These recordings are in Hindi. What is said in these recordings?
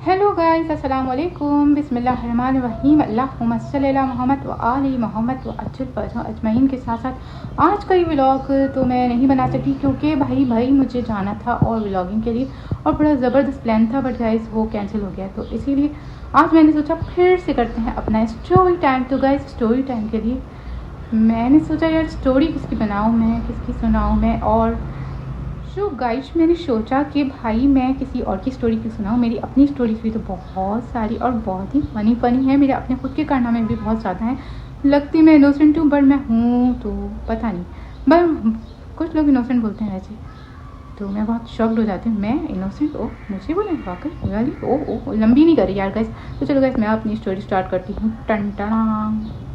हेलो गाइस, अस्सलाम वालेकुम, बिस्मिल्लाहिर्रहमानिर्रहीम, अल्लाहुम्मा सल्ली अला मोहम्मद व आलि मोहम्मद व अज्जिल फरजा अजमईन के साथ साथ आज का ये व्लॉग तो मैं नहीं बना सकी क्योंकि भाई मुझे जाना था और व्लॉगिंग के लिए और बड़ा ज़बरदस्त प्लान था, बट गाइस वो कैंसिल हो गया। तो इसीलिए आज मैंने सोचा फिर से करते हैं अपना स्टोरी टाइम। तो गाइस स्टोरी टाइम के लिए मैंने सोचा यार स्टोरी किसकी बनाऊँ मैं, किसकी सुनाऊँ मैं। और सो गाइस मैंने सोचा कि भाई मैं किसी और की स्टोरी क्यों सुनाऊँ, मेरी अपनी स्टोरीज भी तो बहुत सारी और बहुत ही फ़नी है। मेरे अपने खुद के कारनामे भी बहुत ज़्यादा हैं। लगती मैं इनोसेंट हूँ बट मैं हूँ तो पता नहीं, बट कुछ लोग इनोसेंट बोलते हैं वैसे, तो मैं बहुत शॉक्ड हो जाती हूँ। मैं इनोसेंट? ओ मुझे बोले वाकई वाली ओ लंबी नहीं करी यार गाइस। तो चलो गाइस मैं अपनी स्टोरी स्टार्ट करती हूँ। टन टना।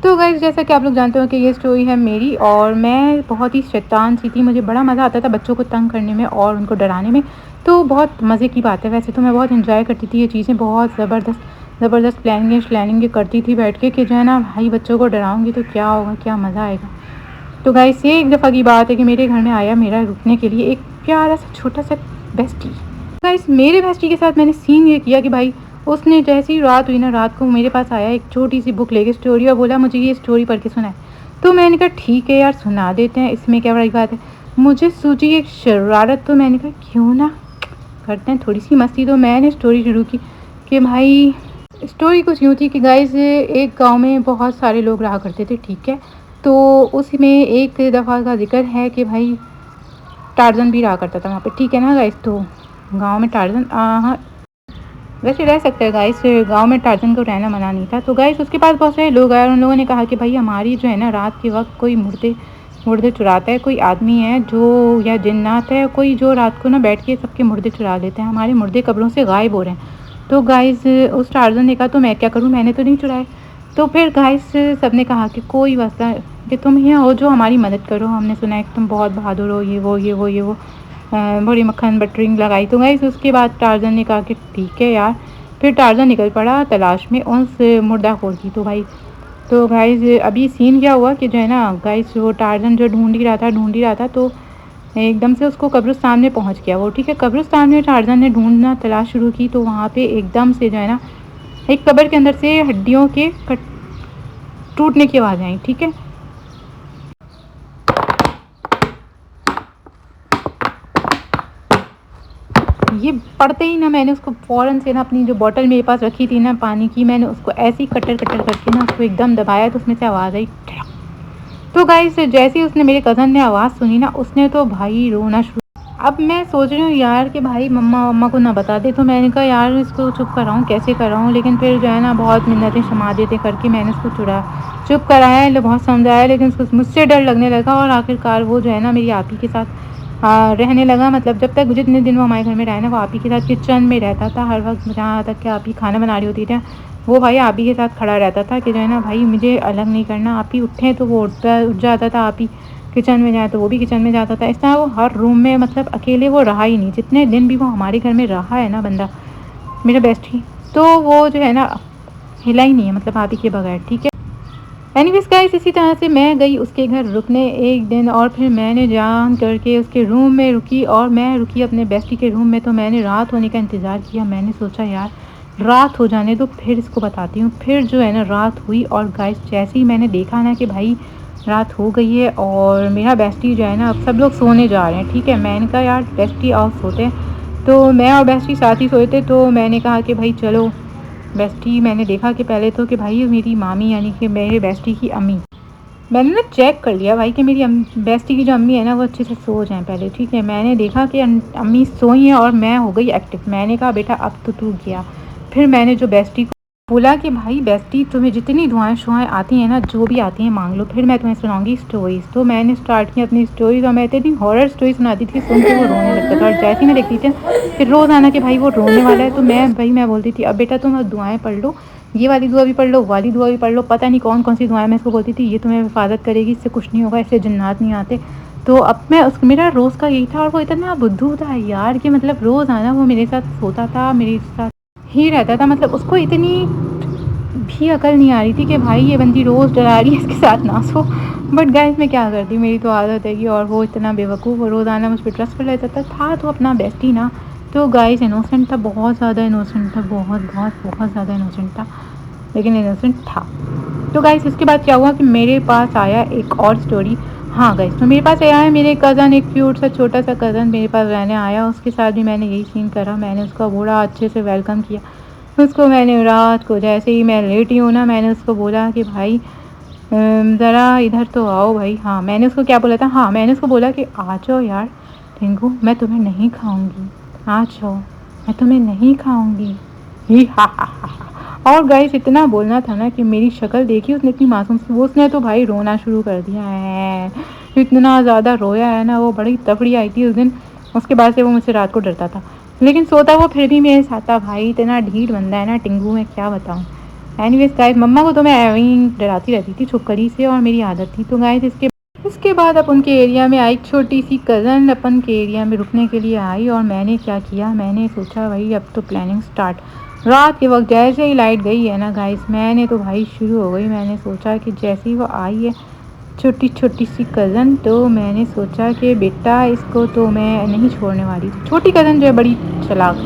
तो गाइस जैसा कि आप लोग जानते हो कि ये स्टोरी है मेरी, और मैं बहुत ही शैतान सी थी। मुझे बड़ा मज़ा आता था बच्चों को तंग करने में और उनको डराने में, तो बहुत मज़े की बात है। वैसे तो मैं बहुत एंजॉय करती थी ये चीज़ें, बहुत ज़बरदस्त प्लानिंग करती थी बैठ के कि जो है ना भाई बच्चों को डराऊँगी तो क्या होगा, क्या मज़ा आएगा। तो गाइस ये एक दफ़ा की बात है कि मेरे घर में आया मेरा रुकने के लिए एक प्यारा सा छोटा सा बेस्टी। गाइस मेरे बेस्टी के साथ मैंने सीन ये किया कि भाई उसने जैसी ही रात हुई ना, रात को मेरे पास आया एक छोटी सी बुक लेके स्टोरी, और बोला मुझे ये स्टोरी पढ़ के सुनाए। तो मैंने कहा ठीक है यार सुना देते हैं, इसमें क्या बड़ी बात है। मुझे सूझी एक शरारत, तो मैंने कहा क्यों ना करते हैं थोड़ी सी मस्ती। तो मैंने स्टोरी शुरू की कि भाई स्टोरी कुछ यूँ थी कि गाइस एक गांव में बहुत सारे लोग रहा करते थे, ठीक है। तो उसमें एक दफ़ा का जिक्र है कि भाई टार्जन भी रहा करता था वहाँ पे, ठीक है ना गाइस। तो गांव में टार्जन हाँ वैसे रह सकता है गाइस, गांव में टार्जन को रहना मना नहीं था। तो गाइस उसके पास बहुत सारे लोग आए और उन लोगों ने कहा कि भाई हमारी जो है ना रात के वक्त कोई मुर्दे मुर्दे चुराता है, कोई आदमी है जो या जिन्नात है कोई जो रात को ना बैठ के सबके मुर्दे चुरा लेते हैं, हमारे मुर्दे कब्रों से गायब हो रहे हैं। तो गाइस उस टार्जन ने कहा तो मैं क्या करूँ, मैंने तो नहीं चुराए। तो फिर गाइस सब ने कहा कि कोई मसला कि तुम यहाँ हो जो हमारी मदद करो, हमने सुना है कि तुम बहुत बहादुर हो, ये वो बड़ी मक्खन बटरिंग लगाई। तो गाइस उसके बाद टार्जन ने कहा कि ठीक है यार। फिर टार्जन निकल पड़ा तलाश में उस मुर्दाखोर की। तो भाई तो गाइस अभी सीन क्या हुआ कि जो है ना गाइस वो टार्जन जो ढूंढ ही रहा था तो एकदम से उसको कब्रिस्तान में पहुंच गया वो, ठीक है। कब्रिस्तान में टार्जन ने ढूंढना तलाश शुरू की तो वहाँ पे एकदम से जो है ना एक कब्र के अंदर से हड्डियों के टूटने की आवाज़ आई, ठीक है। ये पढ़ते ही ना मैंने उसको फ़ौरन से ना अपनी जो बॉटल मेरे पास रखी थी ना पानी की, मैंने उसको ऐसे ही कटर करके ना उसको एकदम दबाया तो उसमें से आवाज़ आई ठड़क। तो गाइस जैसे ही उसने मेरे कज़न ने आवाज़ सुनी ना उसने तो भाई रोना शुरू। अब मैं सोच रही हूँ यार कि भाई मम्मा को ना बता दे, तो मैंने कहा यार इसको चुप कराऊँ, कैसे कराऊँ। लेकिन फिर जो है ना बहुत मिन्नतें शमादतें करके मैंने उसको चुप कराया, बहुत समझाया, लेकिन उसको मुझसे डर लगने लगा और आखिरकार वो जो है ना मेरी आप ही के साथ रहने लगा। मतलब जब तक जितने दिन वो हमारे घर में रहा ना वो आप ही के साथ किचन में रहता था हर वक्त, जहाँ तक कि आप ही खाना बना रही होती थी वो भाई आप ही के साथ खड़ा रहता था कि जो है ना भाई मुझे अलग नहीं करना। आप ही उठें तो वो उठ जाता था, आप ही किचन में जाए तो वो भी किचन में जाता था। इस तरह वो हर रूम में मतलब अकेले वो रहा ही नहीं, जितने दिन भी वो हमारे घर में रहा है ना बंदा मेरा बेस्ट ही, तो वो जो है ना हिला ही नहीं है मतलब आप ही के बगैर, ठीक है। एनीवेज गाइस इसी तरह से मैं गई उसके घर रुकने एक दिन, और फिर मैंने जान करके उसके रूम में रुकी और मैं रुकी अपने बेस्टी के रूम में। तो मैंने रात होने का इंतज़ार किया, मैंने सोचा यार रात हो जाने तो फिर इसको बताती हूँ। फिर जो है ना रात हुई और गाइस जैसे ही मैंने देखा ना कि भाई रात हो गई है और मेरा बेस्टी जो है ना अब सब लोग सोने जा रहे हैं, ठीक है। मैंने कहा यार बेस्टी आओ सोते हैं। तो मैं और बेस्टी साथ ही सोए थे, तो मैंने कहा कि भाई चलो बेस्टी। मैंने देखा कि पहले तो कि भाई मेरी मामी यानी कि मेरे बेस्टी की अम्मी, मैंने ना चेक कर लिया भाई कि मेरी बेस्टी की जो अम्मी है ना वो अच्छे से सो जाएं पहले, ठीक है। मैंने देखा कि अम्मी सोई हैं और मैं हो गई एक्टिव। मैंने कहा बेटा अब तो तू गया। फिर मैंने जो बेस्टी को बोला कि भाई बेस्टी तुम्हें जितनी दुआएं शुआएं आती हैं ना जो भी आती हैं मांग लो, फिर मैं तुम्हें सुनाऊंगी स्टोरीज़। तो मैंने स्टार्ट की अपनी स्टोरीज़ और मैं इतनी हॉरर स्टोरी सुनाती थी सुन के वो रोने लगता था। और जैसे ही मैं देखती थी कि रोज़ आना कि भाई वो रोने वाला है तो मैं बोलती थी अब बेटा तुम दुआएं पढ़ लो, ये वाली दुआ भी पढ़ लो, वाली दुआ भी पढ़ लो, पता नहीं कौन कौन सी दुआएं मैं इसको बोलती थी, ये तुम्हें हिफाजत करेगी, इससे कुछ नहीं होगा, इससे जन्नात नहीं आते। तो अब मैं उस मेरा रोज़ का यही था। और वो इतना बुद्धू था यार कि मतलब रोज़ आना वो मेरे साथ सोता था, मेरे साथ ही रहता था। मतलब उसको इतनी भी अकल नहीं आ रही थी कि भाई ये बंदी रोज़ डरा रही है इसके साथ ना सो। बट गाइस मैं क्या करती, मेरी तो आदत है कि, और वो इतना बेवकूफ़ वो रोज़ाना मुझ पर ट्रस्ट कर लेता था तो अपना बेस्ट ही ना। तो गाइस इनोसेंट था, बहुत ज़्यादा इनोसेंट था, बहुत बहुत बहुत ज़्यादा इनोसेंट था, लेकिन इनोसेंट था। तो गाइस उसके बाद क्या हुआ कि मेरे पास आया एक और स्टोरी। हाँ गाइस, तो मेरे पास आया है मेरे कज़न, एक क्यूट सा छोटा सा कज़न मेरे पास रहने आया। उसके साथ भी मैंने यही सीन करा, मैंने उसका बड़ा अच्छे से वेलकम किया। उसको मैंने रात को जैसे ही मैं लेटी हूँ ना, मैंने उसको बोला कि भाई ज़रा इधर तो आओ भाई। हाँ मैंने उसको क्या बोला था, हाँ मैंने उसको बोला कि आ जाओ यार टिंकू, मैं तुम्हें नहीं खाऊंगी, आ जाओ मैं तुम्हें नहीं खाऊंगी, ही हा हा हा हा। और गाइस इतना बोलना था ना कि मेरी शक्ल देखी उसने, इतनी मासूम सी, वो उसने तो भाई रोना शुरू कर दिया है, इतना ज़्यादा रोया है ना, वो बड़ी तफड़ी आई थी उस दिन। उसके बाद से वो मुझसे रात को डरता था, लेकिन सोता वो फिर भी मेरे साथ था। भाई इतना ढीठ बंदा है ना टिंकू, मैं क्या बताऊँ। एनीवेज गाइस, मम्मा को तो मैं वहीं डराती रहती थी छुपकली से, और मेरी आदत थी। तो गाइस इसके बाद अपन के एरिया में आई छोटी सी कज़न, अपन के एरिया में रुकने के लिए आई, और मैंने क्या किया, मैंने सोचा भाई अब तो प्लानिंग स्टार्ट। रात के वक्त जैसे ही लाइट गई है ना गाइस, मैंने तो भाई शुरू हो गई। मैंने सोचा कि जैसे ही वो आई है छोटी छोटी सी कज़न, तो मैंने सोचा कि बेटा इसको तो मैं नहीं छोड़ने वाली। तो छोटी कज़न जो है बड़ी चालाक,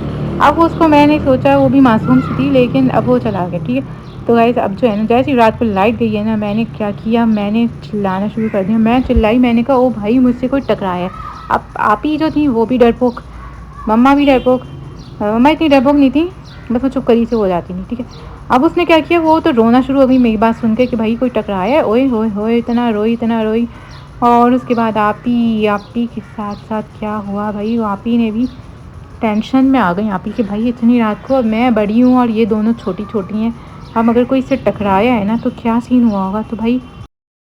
अब उसको मैंने सोचा, वो भी मासूम सी थी लेकिन अब वो चालाक है, ठीक है। तो गाइस अब जो है ना, जैसे ही रात को लाइट गई है ना, मैंने क्या किया, मैंने चिल्लाना शुरू कर दिया। मैं चिल्लाई, मैंने कहा ओ भाई मुझसे कोई टकराया है। अब आप ही जो थी वो भी डरपोक, मम्मा भी डरपोक, मम्मा इतनी डरपोक नहीं थी, बस वो चुप करी से हो जाती नहीं, ठीक है। अब उसने क्या किया, वो तो रोना शुरू हो गई मेरी बात सुन के कि भाई कोई टकराया है, ओए होए होए, इतना रोई इतना रोई। और उसके बाद आपी के साथ साथ क्या हुआ भाई, आपी ने भी टेंशन में आ गई। आपी कि भाई इतनी रात को, अब मैं बड़ी हूँ और ये दोनों छोटी छोटी हैं, अब अगर कोई इससे टकराया है ना तो क्या सीन हुआ होगा। तो भाई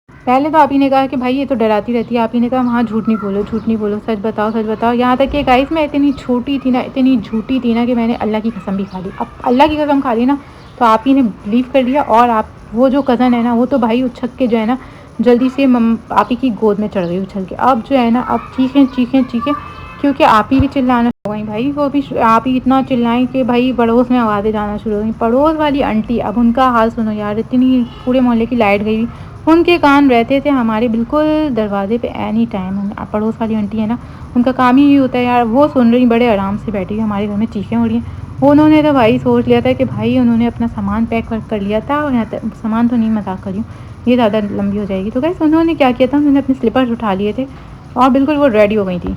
पहले तो आप ही ने कहा कि भाई ये तो डराती रहती है। आप ही ने कहा वहाँ झूठ नहीं बोलो, झूठ नहीं बोलो, सच बताओ सच बताओ। यहाँ तक कि गाइस मैं इतनी छोटी थी ना, इतनी झूठी थी ना, कि मैंने अल्लाह की कसम भी खा ली। अब अल्लाह की कसम खा ली ना, तो आप ही ने बिलीव कर लिया। और आप वो जो कज़न है ना, वो तो भाई उछक के जो है ना, जल्दी से आप ही की गोद में चढ़ गई उछल के। अब जो है ना, अब चीखें चीखें चीखें, क्योंकि आप ही भी चिल्लाना हो गई भाई। वो भी आप ही इतना चिल्लाई कि भाई पड़ोस में आवाज़ें जाना शुरू हो गई। पड़ोस वाली आंटी, अब उनका हाल सुनो यार, इतनी पूरे मोहल्ले की लाइट गई, उनके कान रहते थे हमारे बिल्कुल दरवाजे पे एनी टाइम। पड़ोस वाली आंटी है ना, उनका काम ही होता है यार, वो सुन रही बड़े आराम से बैठी है, हमारे घर में चीखें हो रही हैं। उन्होंने तो भाई सोच लिया था कि भाई उन्होंने अपना सामान पैक कर लिया था, और यहाँ तक सामान तो नहीं, मजाक कर रही हूँ, ये ज़्यादा लंबी हो जाएगी। तो कैसे उन्होंने क्या किया था, उन्होंने अपने स्लीपर्स उठा लिए थे और बिल्कुल वो रेडी हो गई थी।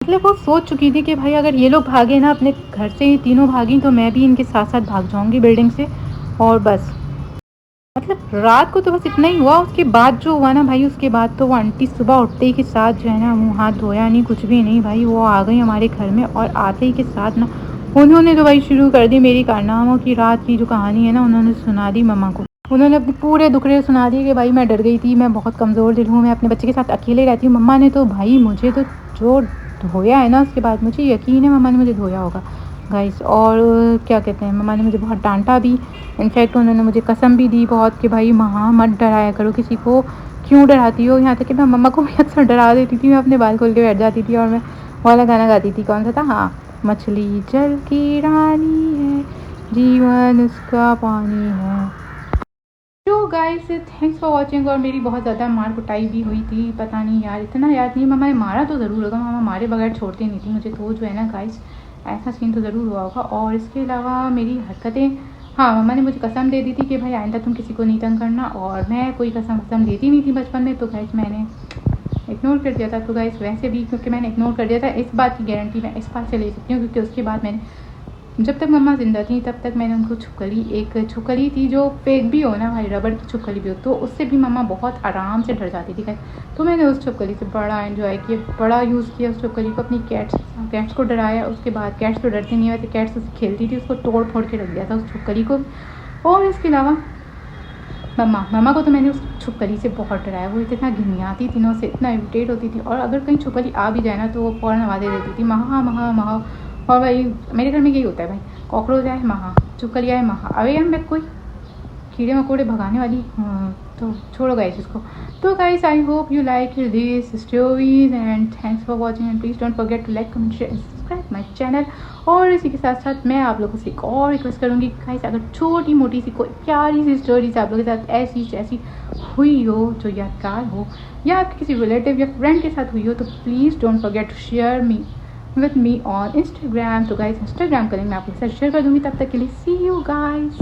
मतलब वो सोच चुकी थी कि भाई अगर ये लोग भागे ना अपने घर से, ये तीनों भागी, तो मैं भी इनके साथ साथ भाग जाऊंगी बिल्डिंग से, और बस। मतलब रात को तो बस इतना ही हुआ। उसके बाद जो हुआ ना भाई, उसके बाद तो वो आंटी सुबह उठते ही के साथ जो है ना, मुँह हाथ धोया नहीं, कुछ भी नहीं भाई, वो आ गई हमारे घर में, और आते ही के साथ ना उन्होंने तो भाई शुरू कर दी मेरी कारनामों की। रात की जो कहानी है ना, उन्होंने सुना दी मम्मा को। उन्होंने अपने पूरे दुखड़े सुना दिए कि भाई मैं डर गई थी, मैं बहुत कमज़ोर दिल हूँ, मैं अपने बच्चे के साथ अकेले रहती हूँ। मम्मा ने तो भाई मुझे तो जो धोया है ना, उसके बाद मुझे यकीन है मम्मा ने मुझे धोया होगा गाइस। और क्या कहते हैं, मम्मा ने मुझे बहुत डांटा भी, इनफैक्ट उन्होंने मुझे कसम भी दी बहुत कि भाई महाँ मत डराया करो किसी को, क्यों डराती हो। यहाँ तक कि मैं मम्मा को भी अक्सर डरा देती थी, मैं अपने बाल खोल के बैठ जाती थी और मैं वाला गाना गाती थी, कौन सा था, हाँ, मछली जल की रानी है, जीवन उसका पानी है। तो गाइस थैंक्स फॉर वॉचिंग। और मेरी बहुत ज़्यादा मार कुटाई भी हुई थी, पता नहीं यार, इतना याद नहीं, मम्मा ने मारा तो ज़रूर होगा, मम्मा मारे बगैर छोड़ती नहीं थी मुझे। तो जो है ना गाइस, ऐसा सीन तो ज़रूर हुआ होगा। और इसके अलावा मेरी हरकतें, हाँ, मम्मा ने मुझे कसम दे दी थी कि भाई आइंदा तुम किसी को नहीं तंग करना, और मैं कोई कसम देती नहीं थी बचपन में, तो गाइस मैंने इग्नोर कर दिया था। तो गाइस वैसे भी क्योंकि मैंने इग्नोर कर दिया था, इस बात की गारंटी मैं इस बात से ले सकती हूँ, क्योंकि उसके बाद मैंने, जब तक मम्मा ज़िंदा थी तब तक मैंने उनको छुपकली, एक छुपकली थी जो फेक भी हो ना भाई, रबड़ की छुपकली भी हो, तो उससे भी मम्मा बहुत आराम से डर जाती थी। तो मैंने उस छुपकली से बड़ा एंजॉय किया, बड़ा यूज़ किया उस छुपकली को, अपनी कैट्स को डराया। उसके बाद कैट्स तो डरती नहीं, वैसे कैट्स उससे खेलती थी, उसको तोड़ फोड़ के रख दिया था उस छुपकली को। और इसके अलावा मम्मा को तो मैंने उस छुपकली से बहुत डराया। वो इतना घिनियाती तीनों से, इतना इरिटेट होती थी, और अगर कहीं छुपकली आ भी जाए ना तो वो फ़ौरन आवाज़ें देती थी, महा महा महा। और भाई मेरे घर में यही होता है भाई, कॉकरोच आए महा, छुपकली आए महा। अरे यार मैं कोई कीड़े मकोड़े भगाने वाली, तो छोड़ो गाइस इसको। तो guys I hope you like this stories, and thanks for watching, and please don't forget to like, comment, share, subscribe my channel. और इसी के साथ साथ मैं आप लोगों से एक और रिक्वेस्ट करूँगी गाइस, अगर छोटी मोटी सी कोई प्यारी सी स्टोरीज आप लोगों के साथ ऐसी हुई हो जो यादगार हो, या आपके किसी रिलेटिव या फ्रेंड के साथ हुई हो, तो please don't forget to share me with me on Instagram. तो गाइस इंस्टाग्राम का लिंक मैं आपके साथ शेयर कर दूँगी। तब तक के लिए सी यू गाइस।